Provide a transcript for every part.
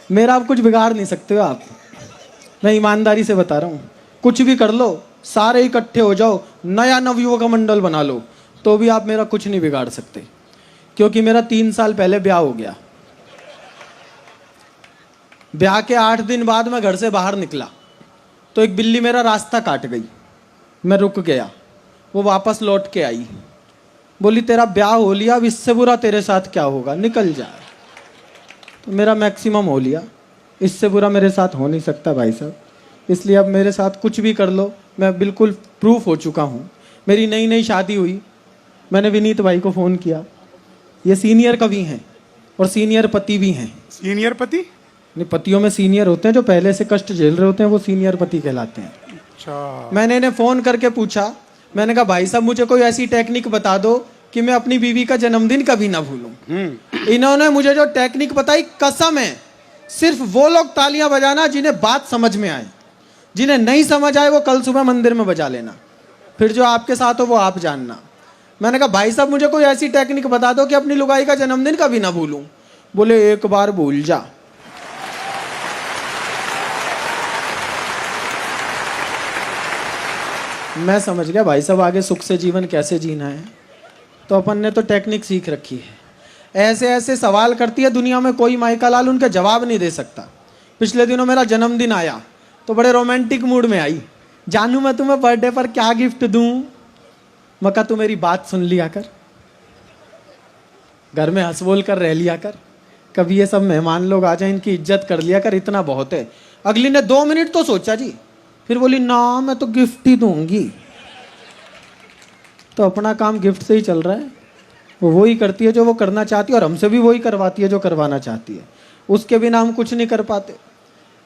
मेरा आप कुछ बिगाड़ नहीं सकते हो आप। मैं ईमानदारी से बता रहा हूँ, कुछ भी कर लो, सारे इकट्ठे हो जाओ, नया नवयुवक मंडल बना लो, तो भी आप मेरा कुछ नहीं बिगाड़ सकते। क्योंकि मेरा 3 साल पहले ब्याह हो गया। ब्याह के 8 दिन बाद मैं घर से बाहर निकला तो एक बिल्ली मेरा रास्ता काट गई। मैं रुक गया, वो वापस लौट के आई, बोली तेरा ब्याह हो लिया, अब इससे बुरा तेरे साथ क्या होगा, निकल जा। तो मेरा मैक्सिमम हो लिया, इससे बुरा मेरे साथ हो नहीं सकता भाई साहब। इसलिए अब मेरे साथ कुछ भी कर लो, मैं बिल्कुल प्रूफ हो चुका हूँ। मेरी नई नई शादी हुई, मैंने विनीत भाई को फ़ोन किया, ये सीनियर कवि हैं और सीनियर पति भी हैं। सीनियर पति? नहीं, पतियों में सीनियर होते हैं, जो पहले से कष्ट झेल रहे होते हैं वो सीनियर पति कहलाते हैं। अच्छा। मैंने इन्हें फ़ोन करके पूछा, मैंने कहा भाई साहब मुझे कोई ऐसी टेक्निक बता दो कि मैं अपनी बीवी का जन्मदिन कभी ना भूलूं। इन्होंने मुझे जो टेक्निक बताई, कसम है, सिर्फ वो लोग तालियां बजाना जिन्हें बात समझ में आए, जिन्हें नहीं समझ आए वो कल सुबह मंदिर में बजा लेना, फिर जो आपके साथ हो वो आप जानना। मैंने कहा भाई साहब मुझे कोई ऐसी टेक्निक बता दो कि अपनी लुगाई का जन्मदिन कभी ना भूलूं। बोले एक बार भूल जा। मैं समझ गया भाई साहब आगे सुख से जीवन कैसे जीना है, तो अपन ने तो टेक्निक सीख रखी है। ऐसे ऐसे सवाल करती है दुनिया में, कोई माइका लाल उनके जवाब नहीं दे सकता। पिछले दिनों मेरा जन्मदिन आया तो बड़े रोमांटिक मूड में आई, जानू मैं तुम्हें बर्थडे पर क्या गिफ्ट दूं। मैं कहा तू मेरी बात सुन लिया कर, घर में हंस बोल कर रह लिया कर, कभी ये सब मेहमान लोग आ जाए इनकी इज्जत कर लिया कर, इतना बहुत है। अगली ने 2 मिनट तो सोचा जी, फिर बोली ना मैं तो गिफ्ट ही दूंगी। तो अपना काम गिफ्ट से ही चल रहा है, वो वही करती है जो वो करना चाहती है और हमसे भी वही करवाती है जो करवाना चाहती है। उसके बिना हम कुछ नहीं कर पाते।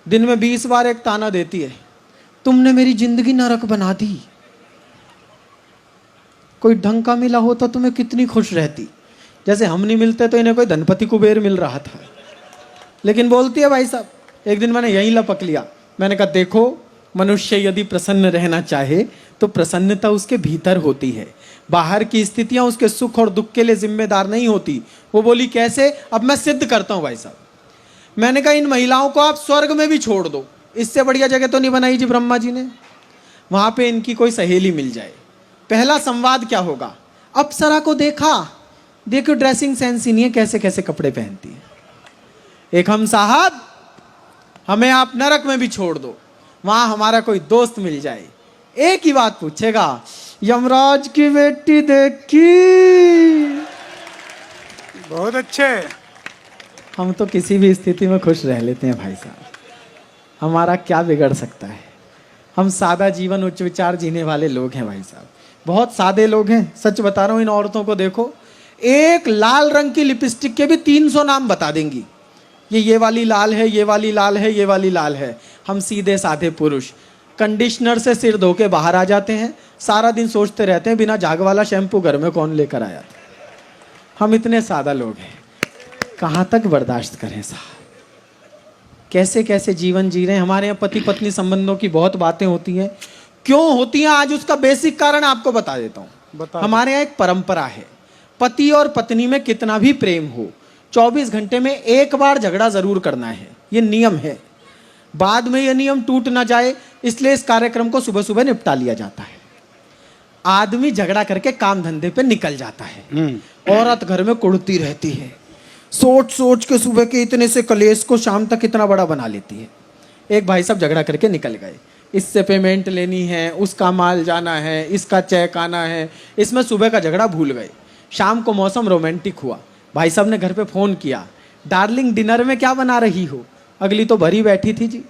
दिन में 20 बार एक ताना देती है, तुमने मेरी जिंदगी नरक बना दी। कोई ढंग का मिला हो तो तुम्हें कितनी खुश रहती, जैसे हम नहीं मिलते तो इन्हें कोई धनपति कुबेर मिल रहा था। लेकिन बोलती है भाई साहब, एक दिन मैंने यहीं लपक लिया। मैंने कहा देखो, मनुष्य यदि प्रसन्न रहना चाहे तो प्रसन्नता उसके भीतर होती है, बाहर की स्थितियां उसके सुख और दुख के लिए जिम्मेदार नहीं होती। वो बोली कैसे? अब मैं सिद्ध करता हूं भाई साहब। मैंने कहा इन महिलाओं को आप स्वर्ग में भी छोड़ दो, इससे बढ़िया जगह तो नहीं बनाई जी ब्रह्मा जी ने, वहां पे इनकी कोई सहेली मिल जाए। पहला संवाद क्या होगा? अप्सरा को देखा, देखो ड्रेसिंग सेंस ही नहीं है, कैसे कैसे कपड़े पहनती है। एक हम साहब, हमें आप नरक में भी छोड़ दो, वहां हमारा कोई दोस्त मिल जाए, एक ही बात पूछेगा, यमराज की बेटी देखी। बहुत अच्छे। हम तो किसी भी स्थिति में खुश रह लेते हैं भाई साहब, हमारा क्या बिगड़ सकता है। हम सादा जीवन उच्च विचार जीने वाले लोग हैं भाई साहब, बहुत सादे लोग हैं। सच बता रहा हूं, इन औरतों को देखो, एक लाल रंग की लिपस्टिक के भी 300 नाम बता देंगी। ये वाली लाल है, ये वाली लाल है, ये वाली लाल है। हम सीधे साधे पुरुष कंडीशनर से सिर धो के बाहर आ जाते हैं, सारा दिन सोचते रहते हैं बिना झाग वाला शैम्पू घर में कौन लेकर आया। हम इतने सादा लोग हैं, कहाँ तक बर्दाश्त करें साहब, कैसे कैसे जीवन जी रहे हैं। हमारे यहाँ पति पत्नी संबंधों की बहुत बातें होती हैं, क्यों होती हैं आज उसका बेसिक कारण आपको बता देता हूँ। हमारे यहाँ एक परंपरा है, पति और पत्नी में कितना भी प्रेम हो, 24 घंटे में एक बार झगड़ा जरूर करना है, ये नियम है। बाद में ये नियम टूट ना जाए इसलिए इस कार्यक्रम को सुबह सुबह निपटा लिया जाता है। आदमी झगड़ा करके काम धंधे पे निकल जाता है, औरत घर में कुड़ती रहती है, सोच सोच के सुबह के इतने से कलेश को शाम तक इतना बड़ा बना लेती है। एक भाई साहब झगड़ा करके निकल गए, इससे पेमेंट लेनी है, उसका माल जाना है, इसका चेक आना है, इसमें सुबह का झगड़ा भूल गए। शाम को मौसम रोमांटिक हुआ, भाई साहब ने घर पे फोन किया, डार्लिंग डिनर में क्या बना रही हो? अगली तो भरी बैठी थी जी,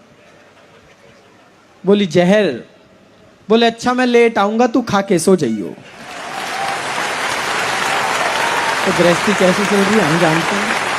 बोली जहर। बोले अच्छा मैं लेट आऊंगा, तू खा के सो जाइयो। तो गृहस्थी कैसी चल रही है हम जानते हैं।